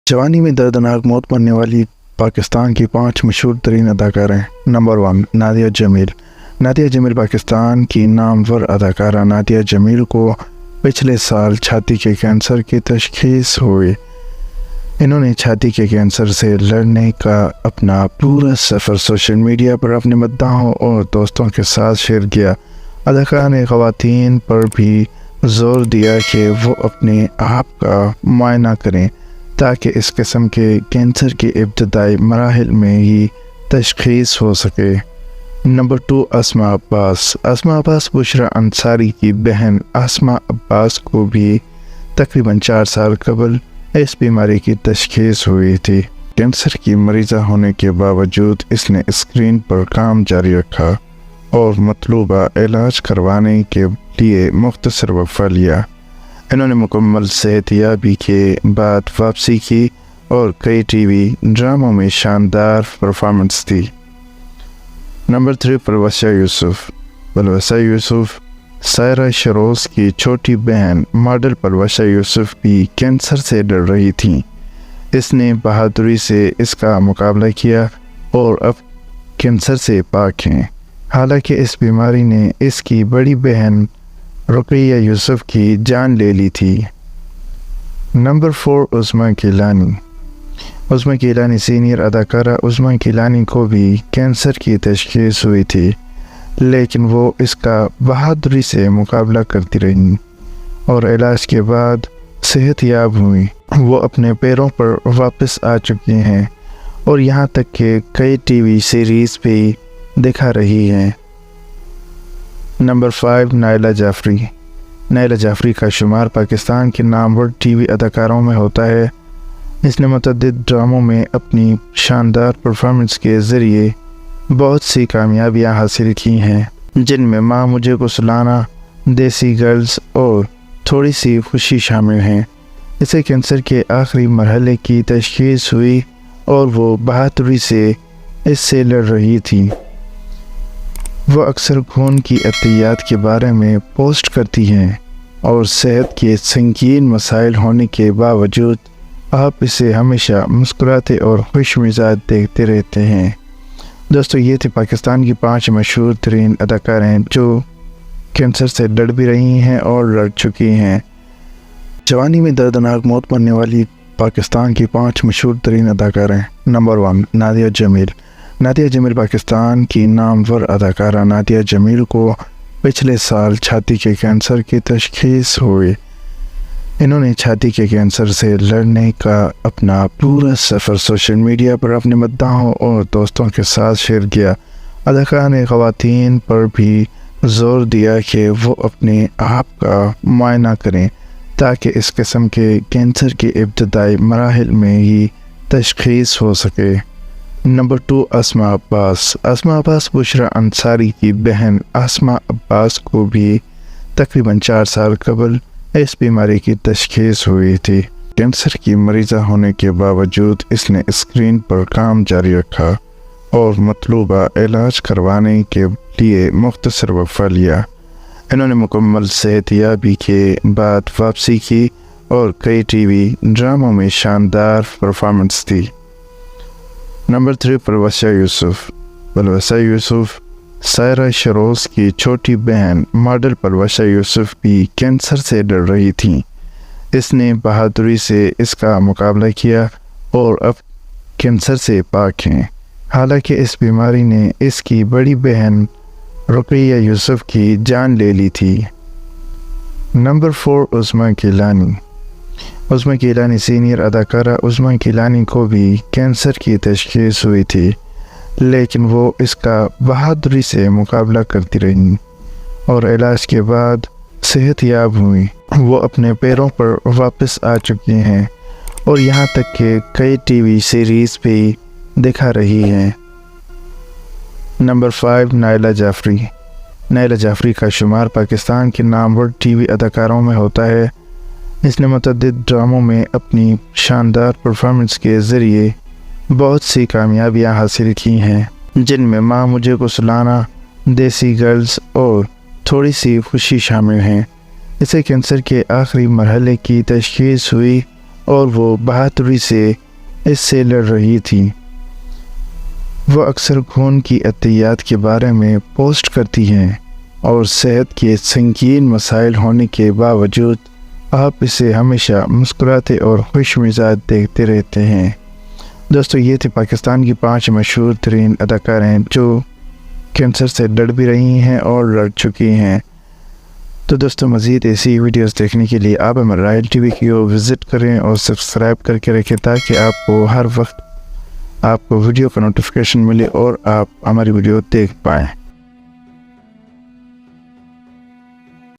جوانی میں دردناک موت مرنے والی پاکستان کی 5 مشہور ترین اداکارائیں۔ نمبر 1، نادیہ جمیل۔ نادیہ جمیل پاکستان کی نامور اداکارہ نادیہ جمیل کو پچھلے سال چھاتی کے کینسر کی تشخیص ہوئی۔ انہوں نے چھاتی کے کینسر سے لڑنے کا اپنا پورا سفر سوشل میڈیا پر اپنے مداحوں اور دوستوں کے ساتھ شیئر کیا۔ اداکارہ نے خواتین پر بھی زور دیا کہ وہ اپنے آپ کا معائنہ کریں تاکہ اس قسم کے کینسر کے ابتدائی مراحل میں ہی تشخیص ہو سکے۔ نمبر 2، اسماء عباس۔ اسماء عباس بشرا انصاری کی بہن اسماء عباس کو بھی تقریباً 4 سال قبل اس بیماری کی تشخیص ہوئی تھی۔ کینسر کی مریضہ ہونے کے باوجود اس نے اسکرین پر کام جاری رکھا اور مطلوبہ علاج کروانے کے لیے مختصر وقفہ لیا۔ انہوں نے مکمل صحت یابی کے بعد واپسی کی اور کئی ٹی وی ڈراموں میں شاندار پرفارمنس دی۔ نمبر 3، پروسہ یوسف۔ پروسہ یوسف سائرہ شروز کی چھوٹی بہن ماڈل پروسہ یوسف بھی کینسر سے لڑ رہی تھیں۔ اس نے بہادری سے اس کا مقابلہ کیا اور اب کینسر سے پاک ہیں، حالانکہ اس بیماری نے اس کی بڑی بہن رقیہ یوسف کی جان لے لی تھی۔ نمبر 4، عظمیٰ کیلانی۔ عظمیٰ کیلانی سینئر اداکارہ عظمیٰ کیلانی کو بھی کینسر کی تشخیص ہوئی تھی، لیکن وہ اس کا بہادری سے مقابلہ کرتی رہیں اور علاج کے بعد صحت یاب ہوئی۔ وہ اپنے پیروں پر واپس آ چکی ہیں اور یہاں تک کہ کئی ٹی وی سیریز بھی دکھا رہی ہیں۔ نمبر 5، نائلہ جعفری۔ نائلہ جعفری کا شمار پاکستان کے نامور ٹی وی اداکاروں میں ہوتا ہے۔ اس نے متعدد ڈراموں میں اپنی شاندار پرفارمنس کے ذریعے بہت سی کامیابیاں حاصل کی ہیں، جن میں ماں مجھے کو سلانا، دیسی گرلز اور تھوڑی سی خوشی شامل ہیں۔ اسے کینسر کے آخری مرحلے کی تشخیص ہوئی اور وہ بہادری سے اس سے لڑ رہی تھی۔ وہ اکثر خون کی عطیات کے بارے میں پوسٹ کرتی ہیں اور صحت کے سنگین مسائل ہونے کے باوجود آپ اسے ہمیشہ مسکراتے اور خوش مزاج دیکھتے رہتے ہیں۔ دوستو، یہ تھے پاکستان کی 5 مشہور ترین اداکارائیں جو کینسر سے لڑ بھی رہی ہیں اور لڑ چکی ہیں۔ جوانی میں دردناک موت مرنے والی پاکستان کی 5 مشہور ترین اداکارائیں۔ نمبر 1، نادیہ جمیل۔ نادیہ جمیل پاکستان کی نامور اداکارہ نادیہ جمیل کو پچھلے سال چھاتی کے کینسر کی تشخیص ہوئی۔ انہوں نے چھاتی کے کینسر سے لڑنے کا اپنا پورا سفر سوشل میڈیا پر اپنے مداحوں اور دوستوں کے ساتھ شیئر کیا۔ اداکارہ نے خواتین پر بھی زور دیا کہ وہ اپنے آپ کا معائنہ کریں تاکہ اس قسم کے کینسر کے ابتدائی مراحل میں ہی تشخیص ہو سکے۔ نمبر 2، اسماء عباس۔ اسماء عباس بشرا انصاری کی بہن اسماء عباس کو بھی تقریباً 4 سال قبل اس بیماری کی تشخیص ہوئی تھی۔ کینسر کی مریضہ ہونے کے باوجود اس نے اسکرین پر کام جاری رکھا اور مطلوبہ علاج کروانے کے لیے مختصر وقفہ لیا۔ انہوں نے مکمل صحت یابی کے بعد واپسی کی اور کئی ٹی وی ڈراموں میں شاندار پرفارمنس دی۔ نمبر 3، پروسہ یوسف۔ پروسہ یوسف سائرہ شروز کی چھوٹی بہن ماڈل پروسہ یوسف بھی کینسر سے لڑ رہی تھیں۔ اس نے بہادری سے اس کا مقابلہ کیا اور اب کینسر سے پاک ہیں، حالانکہ اس بیماری نے اس کی بڑی بہن رقیہ یوسف کی جان لے لی تھی۔ نمبر 4، عظمیٰ کیلانی۔ عظمیٰ کیلانی سینئر اداکارہ عظمیٰ کیلانی کو بھی کینسر کی تشخیص ہوئی تھی، لیکن وہ اس کا بہادری سے مقابلہ کرتی رہیں اور علاج کے بعد صحت یاب ہوئی۔ وہ اپنے پیروں پر واپس آ چکی ہیں اور یہاں تک کہ کئی ٹی وی سیریز بھی دکھا رہی ہیں۔ نمبر 5، نائلہ جعفری۔ نائلہ جعفری کا شمار پاکستان کے نامور ٹی وی اداکاروں میں ہوتا ہے۔ اس نے متعدد ڈراموں میں اپنی شاندار پرفارمنس کے ذریعے بہت سی کامیابیاں حاصل کی ہیں، جن میں ماں مجھے کو سلانا، دیسی گرلز اور تھوڑی سی خوشی شامل ہیں۔ اسے کینسر کے آخری مرحلے کی تشخیص ہوئی اور وہ بہادری سے اس سے لڑ رہی تھی۔ وہ اکثر خون کی عطیات کے بارے میں پوسٹ کرتی ہیں اور صحت کے سنگین مسائل ہونے کے باوجود آپ اسے ہمیشہ مسکراتے اور خوش مزاج دیکھتے رہتے ہیں۔ دوستو، یہ تھے پاکستان کی 5 مشہور ترین اداکارائیں جو کینسر سے لڑ بھی رہی ہیں اور لڑ چکی ہیں۔ تو دوستو، مزید ایسی ویڈیوز دیکھنے کے لیے آپ ہمارے راہیل ٹی وی کی وزٹ کریں اور سبسکرائب کر کے رکھیں تاکہ آپ کو ہر وقت آپ کو ویڈیو کا نوٹیفیکیشن ملے اور آپ ہماری ویڈیو دیکھ پائیں۔